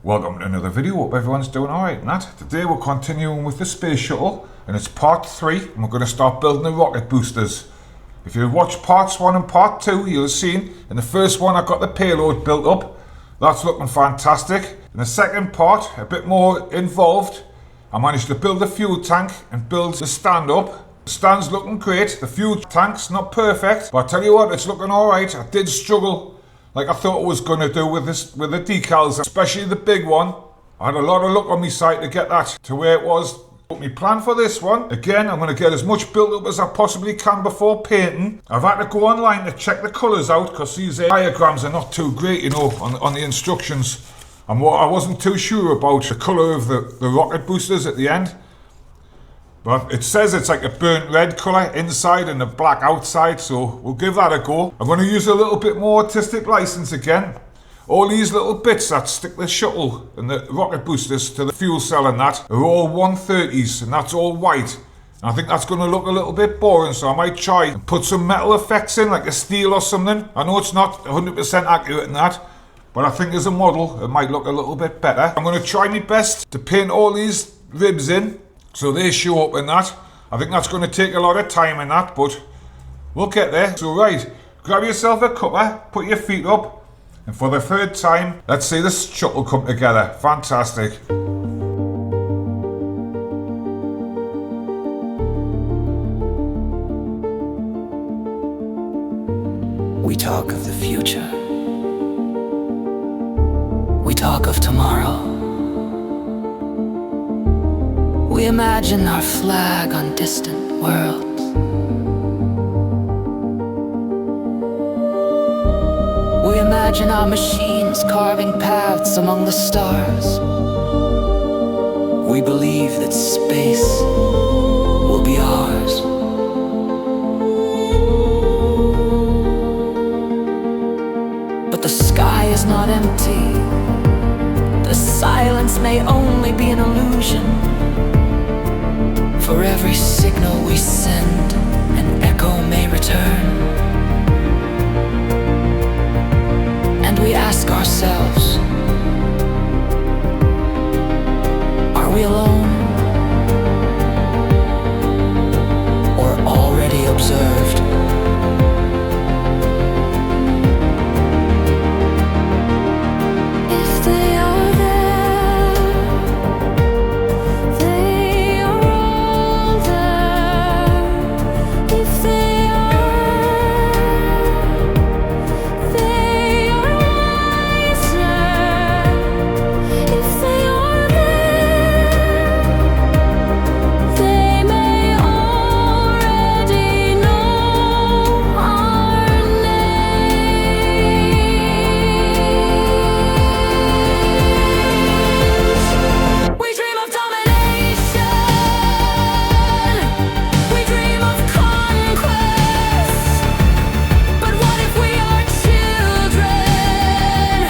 Welcome to another video. Hope everyone's doing alright and that. Today we're continuing with the Space Shuttle and it's part 3 and we're going to start building the rocket boosters. If you've watched parts 1 and part 2, you'll have seen in the first one I got the payload built up. That's looking fantastic. In the second part, a bit more involved, I managed to build the fuel tank and build the stand up. The stand's looking great. The fuel tank's not perfect, but I tell you what, it's looking alright. I did struggle like I thought I was going to do with the decals, especially the big one. I had a lot of luck on my side to get that to where it was. But my plan for this one, again, I'm going to get as much built up as I possibly can before painting. I've had to go online to check the colours out because these diagrams are not too great, you know, on the instructions. And I wasn't too sure about the colour of the rocket boosters at the end. But it says it's like a burnt red colour inside and a black outside, so we'll give that a go. I'm going to use a little bit more artistic license again. All these little bits that stick the shuttle and the rocket boosters to the fuel cell and that are all 130s and that's all white. And I think that's going to look a little bit boring, so I might try and put some metal effects in, like a steel or something. I know it's not 100% accurate in that, but I think as a model it might look a little bit better. I'm going to try my best to paint all these ribs in so they show up in that. I think that's going to take a lot of time in that, but we'll get there. So right, grab yourself a cuppa, put your feet up, and for the third time, let's see this shuttle come together. Fantastic. We talk of the future. We talk of tomorrow. We imagine our flag on distant worlds. We imagine our machines carving paths among the stars. We believe that space will be ours. But the sky is not empty. The silence may only be an illusion. For every signal we send, an echo may return. And we ask ourselves, are we alone? Or already observed? If they are there, they are all there. If they are wiser. If they are there, they may already know our names. We dream of domination. We dream of conquest. But what if we are children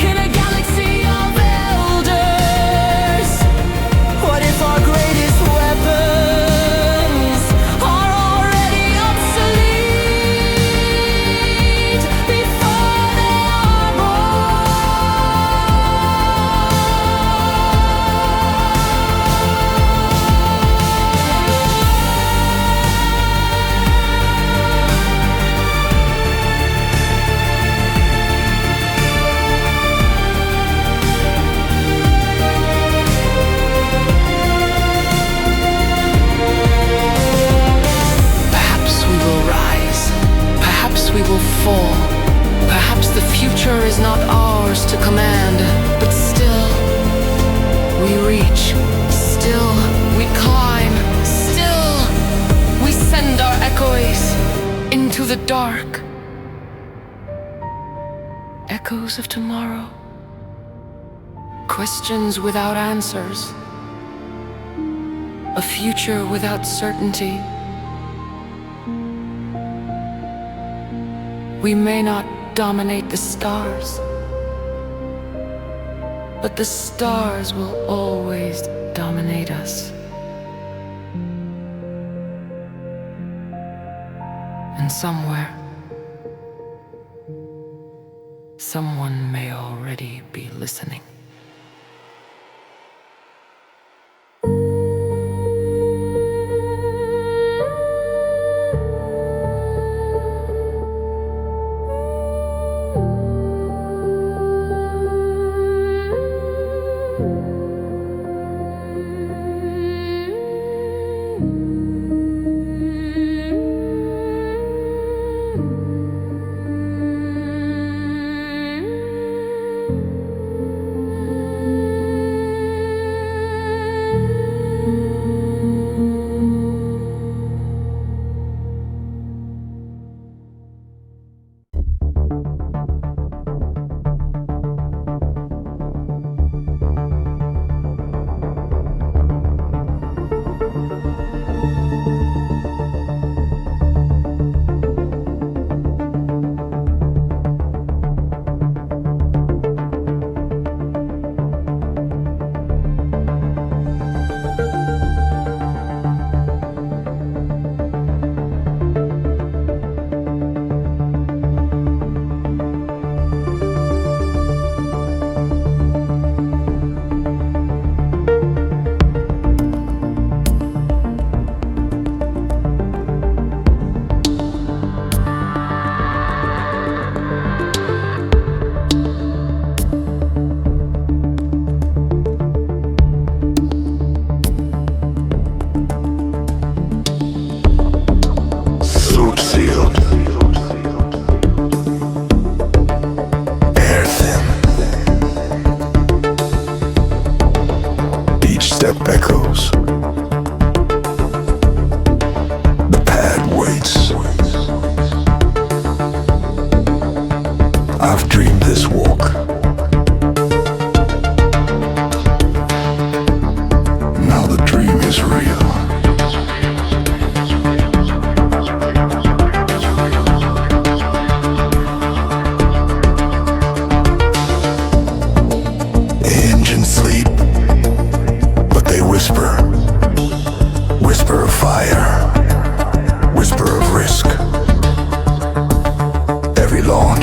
in a galaxy of elders? What if our greatest weapons are already obsolete before they are born? Perhaps we will rise, perhaps we will fall. Perhaps the future is not ours to command, but still we reach, still we climb, still we send our echoes into the dark. Echoes of tomorrow, questions without answers, a future without certainty. We may not dominate the stars, but the stars will always dominate us. And somewhere, someone may already be listening.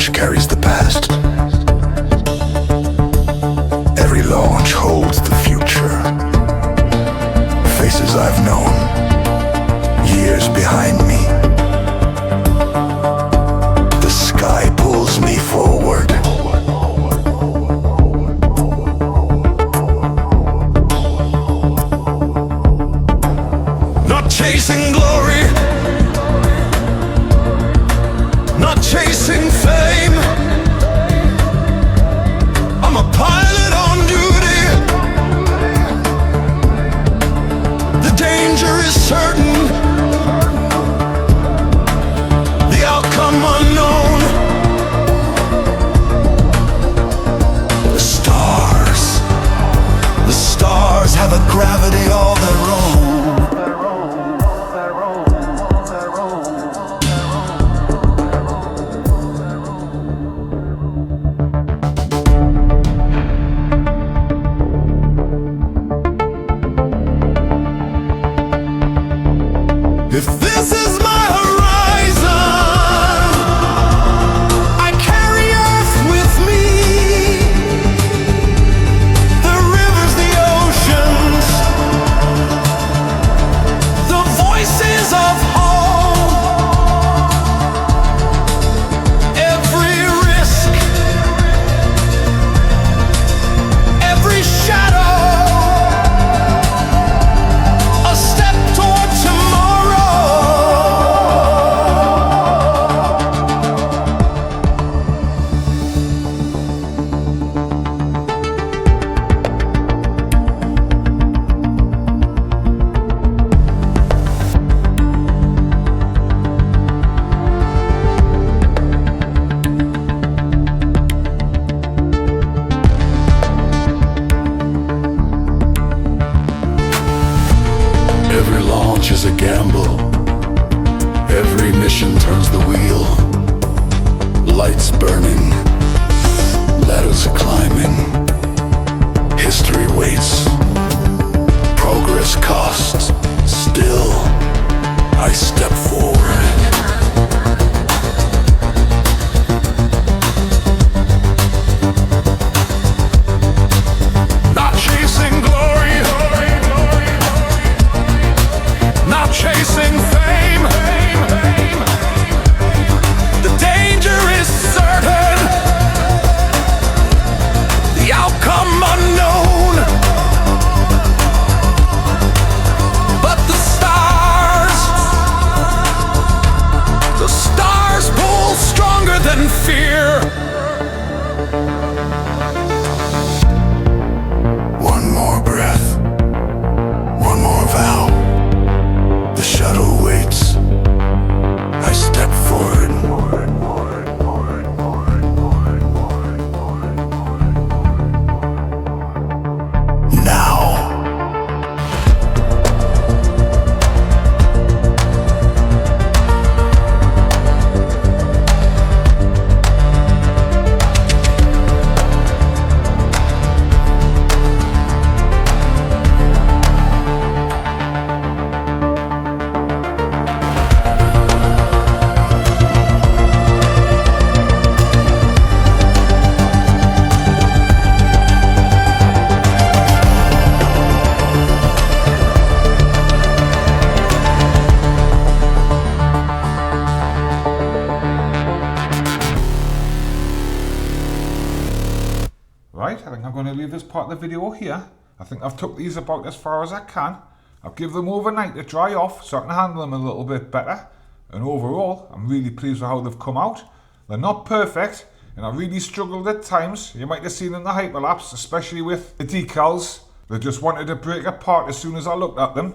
launch carries the past. Every launch holds the future. Faces I've known, years behind me. The sky pulls me forward. Not chasing glory, not chasing fame. I'm a pilot on duty. The danger is certain, the outcome unknown. The stars have a gravity all their own. If this is my horizon, I carry Earth with me. The rivers, the oceans, the voices of home. Every risk, every shadow, a step toward tomorrow. Every launch is a gamble. Every mission turns the wheel. Lights burning, ladders climbing. History waits. Progress costs. Still, I step forward. Not chasing glory, not chasing fame. The danger is certain, the outcome unknown. But the stars pull stronger than fear. One more breath, one more vow. The shuttle waits. I step forward. Now. Right, I think I'm going to leave this part of the video here. I think I've took these about as far as I can. I'll give them overnight to dry off so I can handle them a little bit better. And overall, I'm really pleased with how they've come out. They're not perfect, and I really struggled at times. You might have seen in the hyperlapse, especially with the decals. They just wanted to break apart as soon as I looked at them.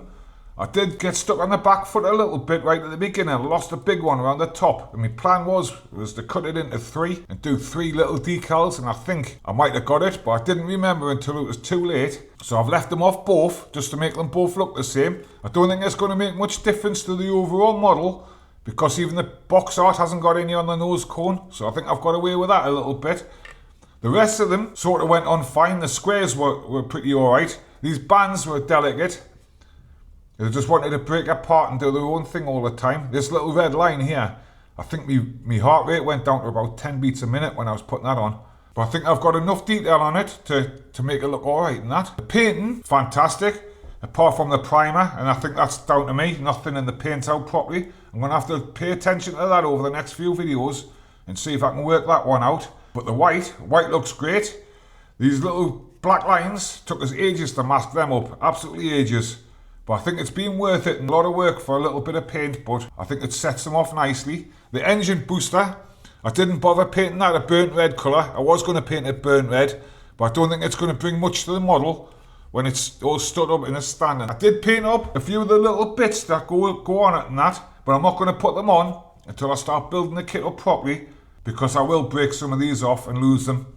I did get stuck on the back foot a little bit right at the beginning. I lost a big one around the top. And my plan was to cut it into 3 and do 3 little decals. And I think I might have got it, but I didn't remember until it was too late. So I've left them off both just to make them both look the same. I don't think it's going to make much difference to the overall model, because even the box art hasn't got any on the nose cone. So I think I've got away with that a little bit. The rest of them sort of went on fine. The squares were pretty alright. These bands were delicate. They just wanted to break apart and do their own thing all the time. This little red line here, I think my heart rate went down to about 10 beats a minute when I was putting that on. But I think I've got enough detail on it to make it look alright and that. The painting, fantastic, apart from the primer, and I think that's down to me, nothing in the paint out properly. I'm going to have to pay attention to that over the next few videos and see if I can work that one out. But the white looks great. These little black lines took us ages to mask them up, absolutely ages. But I think it's been worth it and a lot of work for a little bit of paint, but I think it sets them off nicely. The engine booster, I didn't bother painting that a burnt red colour. I was going to paint it burnt red, but I don't think it's going to bring much to the model when it's all stood up in a stand. I did paint up a few of the little bits that go on it and that, but I'm not going to put them on until I start building the kit up properly, because I will break some of these off and lose them.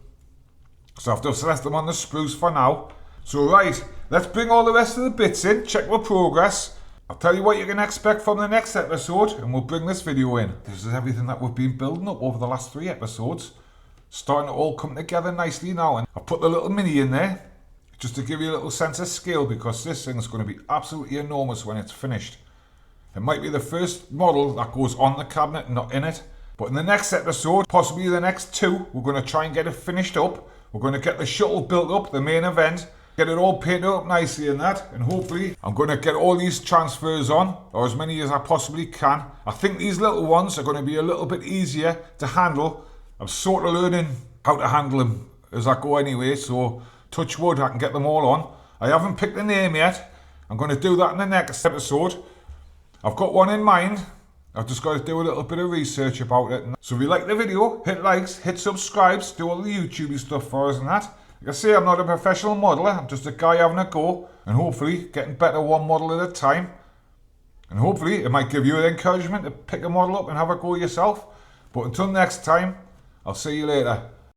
So I have to set them on the spruce for now. So right, let's bring all the rest of the bits in, check my progress. I'll tell you what you can expect from the next episode, and we'll bring this video in. This is everything that we've been building up over the last 3 episodes. Starting to all come together nicely now, and I put the little mini in there, just to give you a little sense of scale, because this thing is going to be absolutely enormous when it's finished. It might be the first model that goes on the cabinet and not in it, but in the next episode, possibly the next 2, we're going to try and get it finished up. We're going to get the shuttle built up, the main event, get it all painted up nicely and that, and hopefully I'm going to get all these transfers on, or as many as I possibly can. I think these little ones are going to be a little bit easier to handle. I'm sort of learning how to handle them as I go anyway, so touch wood, I can get them all on. I haven't picked the name yet. I'm going to do that in the next episode. I've got one in mind. I've just got to do a little bit of research about it. So if you like the video, hit likes, hit subscribes, do all the YouTube stuff for us and that. Like I say, I'm not a professional modeler, I'm just a guy having a go, and hopefully getting better one model at a time. And hopefully it might give you the encouragement to pick a model up and have a go yourself. But until next time, I'll see you later.